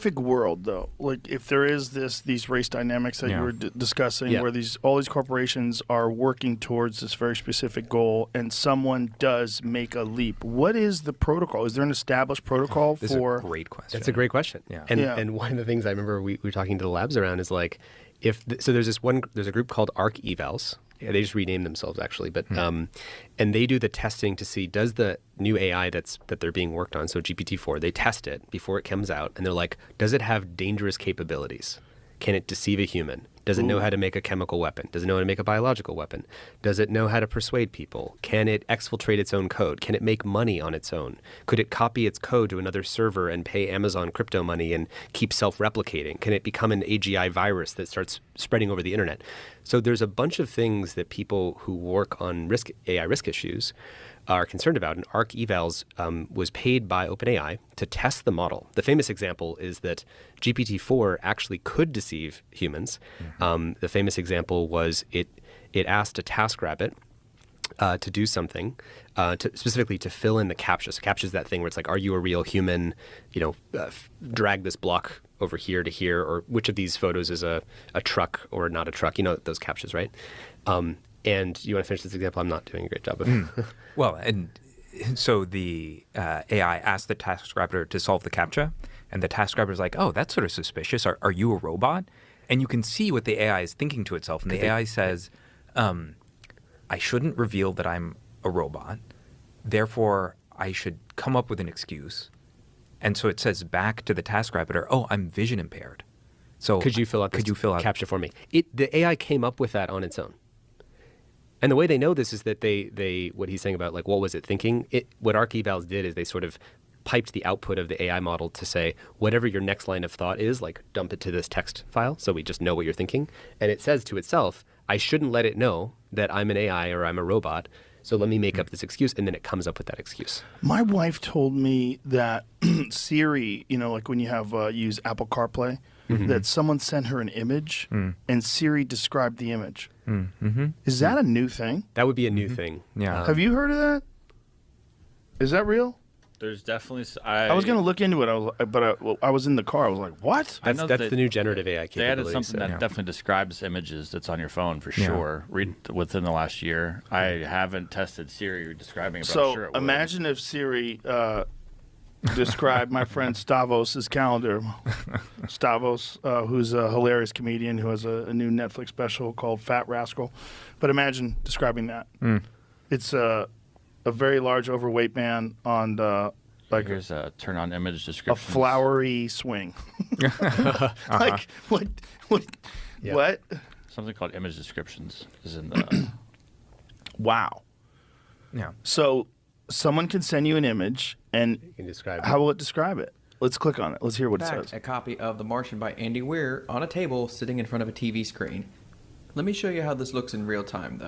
perfect world, though, like if there is these race dynamics that you were discussing, where all these corporations are working towards this very specific goal, and someone does make a leap, what is the protocol? Is there an established protocol This for? is a great question. That's a great question. Yeah. And one of the things I remember we were talking to the labs around is like, so there's a group called ARC Evals. Yeah, they just renamed themselves actually, but and they do the testing to see, does the new AI that they're being worked on, so GPT-4, they test it before it comes out, and they're like, does it have dangerous capabilities? Can it deceive a human? Does it know how to make a chemical weapon? Does it know how to make a biological weapon? Does it know how to persuade people? Can it exfiltrate its own code? Can it make money on its own? Could it copy its code to another server and pay Amazon crypto money and keep self-replicating? Can it become an AGI virus that starts spreading over the internet? So there's a bunch of things that people who work on AI risk issues are concerned about. And ARC Evals was paid by OpenAI to test the model. The famous example is that GPT-4 actually could deceive humans. The famous example was it asked a TaskRabbit to do something, specifically to fill in the CAPTCHA. So CAPTCHA is that thing where it's like, are you a real human? Drag this block over here to here, or which of these photos is a truck or not a truck? You know those CAPTCHAs, right? And you want to finish this example? I'm not doing a great job of Well, and so the AI asked the TaskRabbit to solve the CAPTCHA, and the TaskRabbit is like, oh, that's sort of suspicious. Are you a robot? And you can see what the AI is thinking to itself. And the AI says, I shouldn't reveal that I'm a robot. Therefore, I should come up with an excuse. And so it says back to the TaskRabbit, oh, I'm vision impaired. So could you fill out this CAPTCHA for me? The AI came up with that on its own. And the way they know this is that they what he's saying about like, what was it thinking? What ARC Evals did is they sort of piped the output of the AI model to say, whatever your next line of thought is, like dump it to this text file so we just know what you're thinking. And it says to itself, I shouldn't let it know that I'm an AI or I'm a robot, so let me make up this excuse, and then it comes up with that excuse. My wife told me that Siri, like when you have use Apple CarPlay, that someone sent her an image and Siri described the image. Is that a new thing? That would be a new thing. Yeah. Have you heard of that? Is that real? There's definitely. I was going to look into it, but I was in the car. I was like, "What?" That's the new generative AI capability. They added something that definitely describes images that's on your phone for sure. Read within the last year. I haven't tested Siri describing it, but I'm sure it would. Imagine if Siri described my friend Stavos' calendar. Stavos, who's a hilarious comedian who has a new Netflix special called Fat Rascal. But imagine describing that. It's a very large, overweight man on here's a turn on image description. A flowery swing. Like what? What? Something called image descriptions is in the. Wow. Yeah. So someone can send you an image, and You can describe it. how will it describe it? Let's click on it. Let's hear what it says. A copy of The Martian by Andy Weir on a table sitting in front of a TV screen. Let me show you how this looks in real time, though.